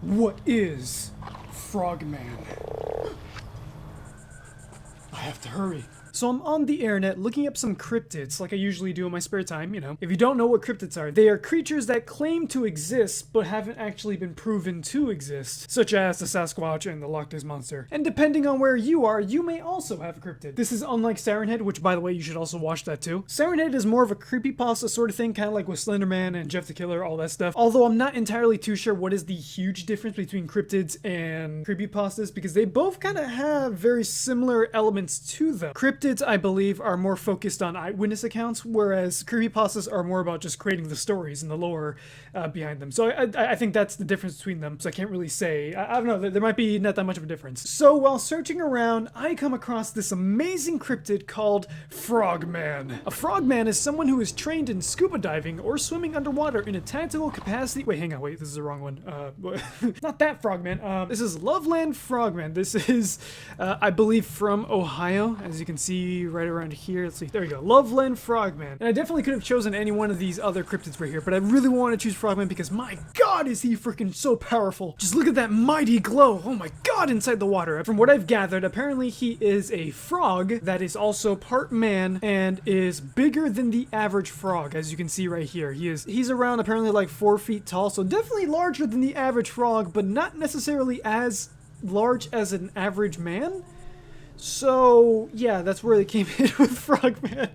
What is Frogman? I have to hurry. So I'm on the internet looking up some cryptids like I usually do in my spare time, you know. If you don't know what cryptids are, they are creatures that claim to exist but haven't actually been proven to exist, such as the Sasquatch and the Loch Ness Monster. And depending on where you are, you may also have a cryptid. This is unlike Siren Head, which by the way, you should also watch that too. Siren Head is more of a creepypasta sort of thing, kind of like with Slenderman and Jeff the Killer, all that stuff. Although I'm not entirely too sure what is the huge difference between cryptids and creepypastas, because they both kind of have very similar elements to them. Cryptids, I believe, are more focused on eyewitness accounts, whereas creepypastas are more about just creating the stories and the lore behind them. So I think that's the difference between them, so I can't really say. I don't know, there might be not that much of a difference. So while searching around, I come across this amazing cryptid called Frogman. A frogman is someone who is trained in scuba diving or swimming underwater in a tactical capacity. Wait, hang on, wait, this is the wrong one. Not that Frogman. This is Loveland Frogmen. This is, I believe, from Ohio, as you can see right around here. Let's see, there we go, Loveland Frogman. And I definitely could have chosen any one of these other cryptids right here, but I really want to choose Frogman because my god is he freaking so powerful. Just look at that mighty glow, oh my god, inside the water. From what I've gathered, apparently he is a frog that is also part man and is bigger than the average frog, as you can see right here. He's around apparently like 4 feet tall, so definitely larger than the average frog, but not necessarily as large as an average man. So, yeah, that's where they came in with Frogman.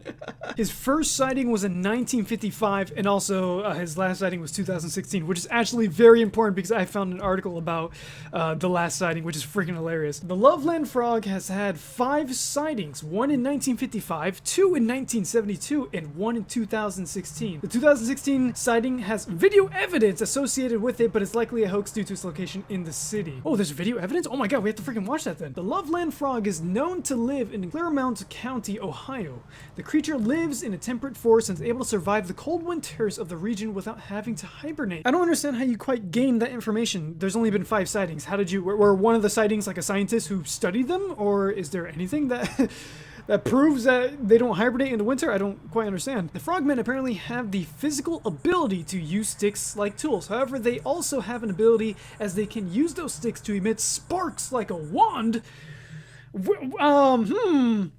His first sighting was in 1955, and also his last sighting was 2016, which is actually very important because I found an article about the last sighting, which is freaking hilarious. The Loveland Frog has had 5 sightings, one in 1955, 2 in 1972, and 1 in 2016. The 2016 sighting has video evidence associated with it, but it's likely a hoax due to its location in the city. Oh, there's video evidence? Oh my god, we have to freaking watch that then. The Loveland Frog is known to live in Claremont County, Ohio. The creature lives in a temperate forest and is able to survive the cold winters of the region without having to hibernate. I don't understand how you quite gained that information. There's only been 5 sightings. How did you, were one of the sightings like a scientist who studied them? Or is there anything that that proves that they don't hibernate in the winter? I don't quite understand. The frogmen apparently have the physical ability to use sticks like tools. However, they also have an ability as they can use those sticks to emit sparks like a wand. One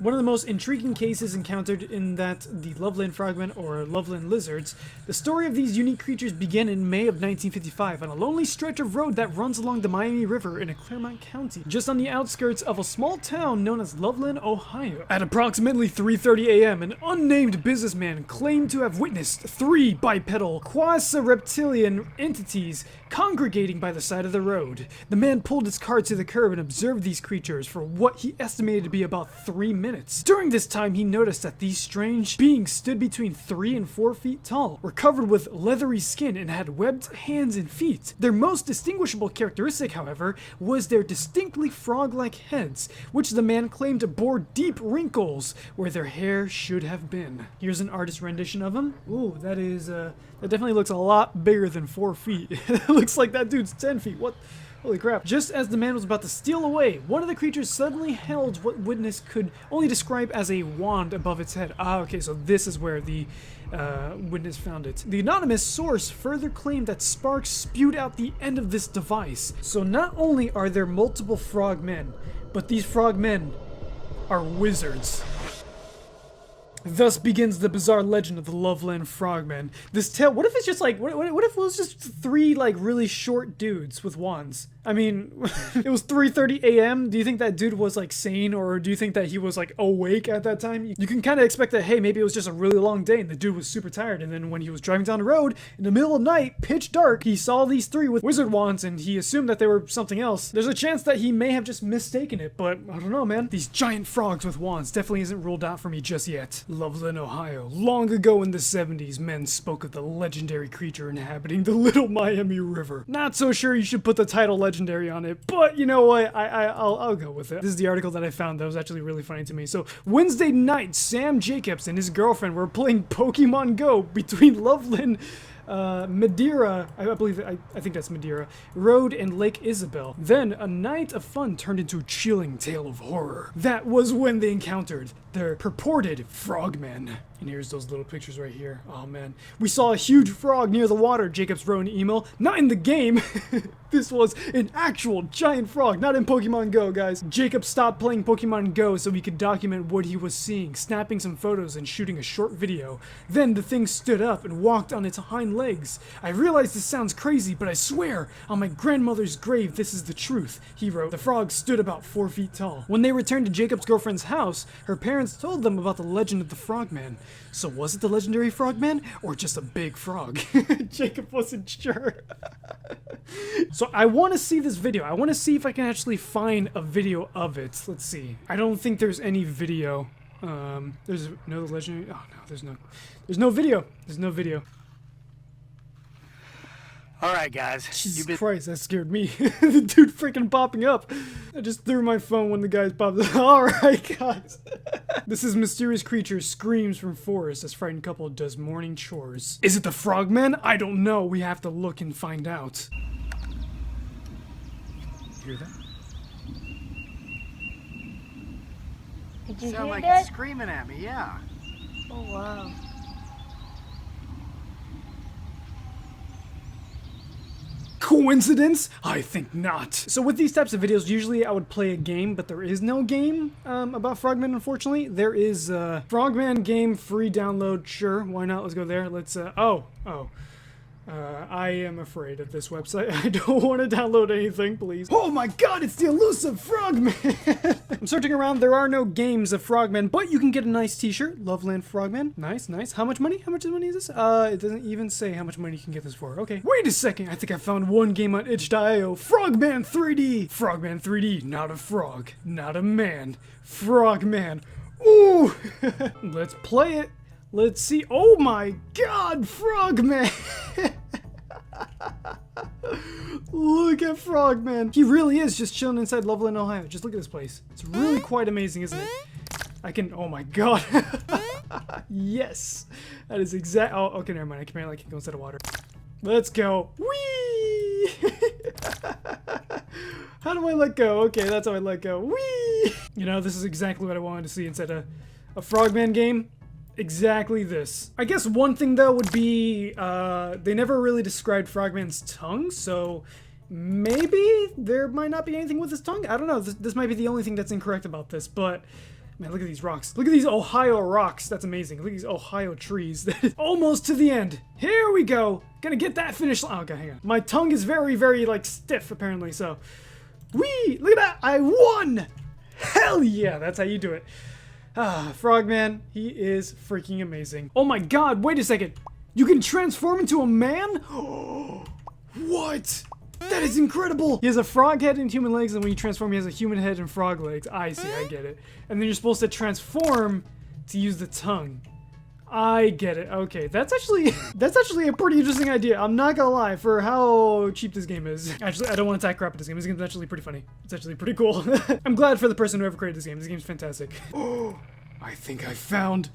of the most intriguing cases encountered in that the Loveland Frogmen, or Loveland Lizards. The story of these unique creatures began in May of 1955 on a lonely stretch of road that runs along the Miami River in Claremont County, just on the outskirts of a small town known as Loveland, Ohio. At approximately 3:30 a.m., an unnamed businessman claimed to have witnessed 3 bipedal quasi-reptilian entities congregating by the side of the road. The man pulled his car to the curb and observed these creatures for what he estimated to be about 3 minutes. During this time, he noticed that these strange beings stood between 3 and 4 feet tall, were covered with leathery skin, and had webbed hands and feet. Their most distinguishable characteristic, however, was their distinctly frog-like heads, which the man claimed bore deep wrinkles where their hair should have been. Here's an artist rendition of him. Ooh, that definitely looks a lot bigger than 4 feet. It looks like that dude's 10 feet. What? Holy crap. Just as the man was about to steal away, one of the creatures suddenly held what witness could only describe as a wand above its head. Ah, okay, so this is where the witness found it. The anonymous source further claimed that sparks spewed out the end of this device. So not only are there multiple frogmen, but these frogmen are wizards. Thus begins the bizarre legend of the Loveland Frogmen. This tale, what if it's just like, what if it was just 3 like really short dudes with wands? I mean, it was 3:30 a.m. Do you think that dude was like sane, or do you think that he was like awake at that time? You can kind of expect that, hey, maybe it was just a really long day and the dude was super tired, and then when he was driving down the road in the middle of the night, pitch dark, he saw these 3 with wizard wands and he assumed that they were something else. There's a chance that he may have just mistaken it, but I don't know, man. These giant frogs with wands definitely isn't ruled out for me just yet. Loveland, Ohio. Long ago in the 70s, men spoke of the legendary creature inhabiting the Little Miami River. Not so sure you should put the title legendary on it, but you know what? I'll go with it. This is the article that I found that was actually really funny to me. So, Wednesday night, Sam Jacobs and his girlfriend were playing Pokemon Go between Loveland Madeira, I think that's Madeira, Road and Lake Isabel. Then a night of fun turned into a chilling tale of horror. That was when they encountered their purported frogmen. And here's those little pictures right here. Oh man. We saw a huge frog near the water, Jacobs wrote in an email. Not in the game. This was an actual giant frog, not in Pokemon Go, guys. Jacob stopped playing Pokemon Go so he could document what he was seeing, snapping some photos and shooting a short video. Then the thing stood up and walked on its hind legs. I realize this sounds crazy, but I swear, on my grandmother's grave, this is the truth, he wrote. The frog stood about 4 feet tall. When they returned to Jacob's girlfriend's house, her parents told them about the legend of the Frogman. So was it the legendary Frogman, or just a big frog? Jacob wasn't sure. So I want to see this video. I want to see if I can actually find a video of it. Let's see. I don't think there's any video. There's no legendary. Oh no, there's no video. There's no video. All right, guys. Jesus Christ, that scared me. The dude freaking popping up. I just threw my phone when the guys popped up. All right, guys. This is mysterious creature screams from forest as frightened couple does morning chores. Is it the Frogman? I don't know. We have to look and find out. Hear that? Did you Sound hear like that? it's screaming at me, yeah. Oh wow. Coincidence? I think not. So with these types of videos, usually I would play a game, but there is no game about Frogman, unfortunately. There is a Frogman game free download. Sure, why not? Let's go there. Let's, I am afraid of this website. I don't want to download anything, please. Oh my god, it's the elusive Frogman! I'm searching around. There are no games of Frogman, but you can get a nice t-shirt. Loveland Frogmen. Nice, nice. How much money? How much money is this? It doesn't even say how much money you can get this for. Okay. Wait a second. I think I found one game on itch.io. Frogman 3D. Frogman 3D. Not a frog. Not a man. Frogman. Ooh! Let's play it. Let's see. Oh my god, Frogman! Look at Frogman. He really is just chilling inside Loveland, Ohio. Just look at this place. It's really quite amazing, isn't it? I can, oh my god. Yes. That is exact. Oh, okay, never mind. I can go inside of water. Let's go. Whee! How do I let go? Okay, that's how I let go. Whee! You know, this is exactly what I wanted to see inside a Frogman game. Exactly this. I guess one thing though would be, they never really described Frogman's tongue, so maybe there might not be anything with his tongue? I don't know, this might be the only thing that's incorrect about this, but man, look at these rocks. Look at these Ohio rocks, that's amazing. Look at these Ohio trees. Almost to the end. Here we go. Gonna get that finish line. Okay, hang on. My tongue is very, very, like, stiff, apparently, so. Whee! Look at that! I won! Hell yeah, that's how you do it. Ah, Frogman, he is freaking amazing. Oh my god, wait a second. You can transform into a man? What? That is incredible. He has a frog head and human legs, and when you transform, he has a human head and frog legs. I see, I get it. And then you're supposed to transform to use the tongue. I get it. Okay, that's actually a pretty interesting idea. I'm not gonna lie, for how cheap this game is. Actually, I don't want to talk crap at this game. This game's actually pretty funny. It's actually pretty cool. I'm glad for the person who ever created this game. This game's fantastic. Oh, I think I found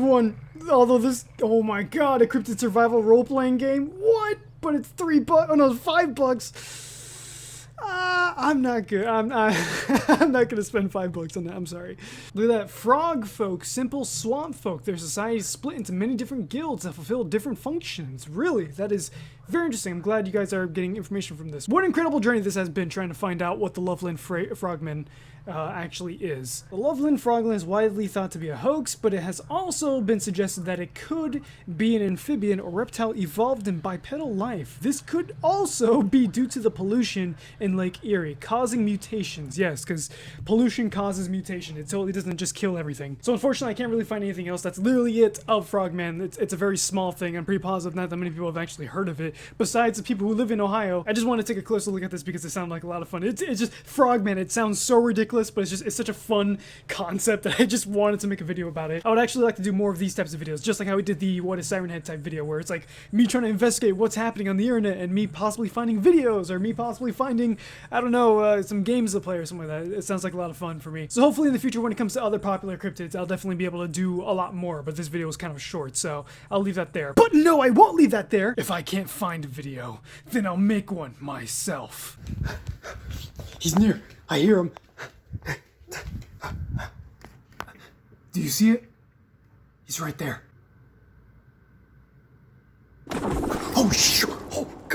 one. Although this, oh my god, a cryptid survival role-playing game. What? But it's $3. Oh no, it's $5. I'm not good. I'm not gonna spend $5 on that. I'm sorry. Look at that. Frog folk, simple swamp folk. Their society is split into many different guilds that fulfill different functions. Really, that is very interesting. I'm glad you guys are getting information from this. What an incredible journey this has been trying to find out what the Loveland Frogmen actually is. The Loveland Frogman is widely thought to be a hoax, but it has also been suggested that it could be an amphibian or reptile evolved in bipedal life. This could also be due to the pollution in Lake Erie, causing mutations. Yes, because pollution causes mutation. It totally doesn't just kill everything. So unfortunately, I can't really find anything else. That's literally it of Frogman. It's a very small thing. I'm pretty positive not that many people have actually heard of it, besides the people who live in Ohio. I just want to take a closer look at this because it sounded like a lot of fun. It's just Frogman. It sounds so ridiculous, but it's such a fun concept that I just wanted to make a video about it. I would actually like to do more of these types of videos, just like how we did the What is Siren Head type video, where it's like me trying to investigate what's happening on the internet and me possibly finding videos or me possibly finding, I don't know, some games to play or something like that. It sounds like a lot of fun for me. So hopefully in the future, when it comes to other popular cryptids, I'll definitely be able to do a lot more, but this video was kind of short, so I'll leave that there. But no, I won't leave that there. If I can't find a video, then I'll make one myself. He's near. I hear him. Do you see it? He's right there. Oh, shit!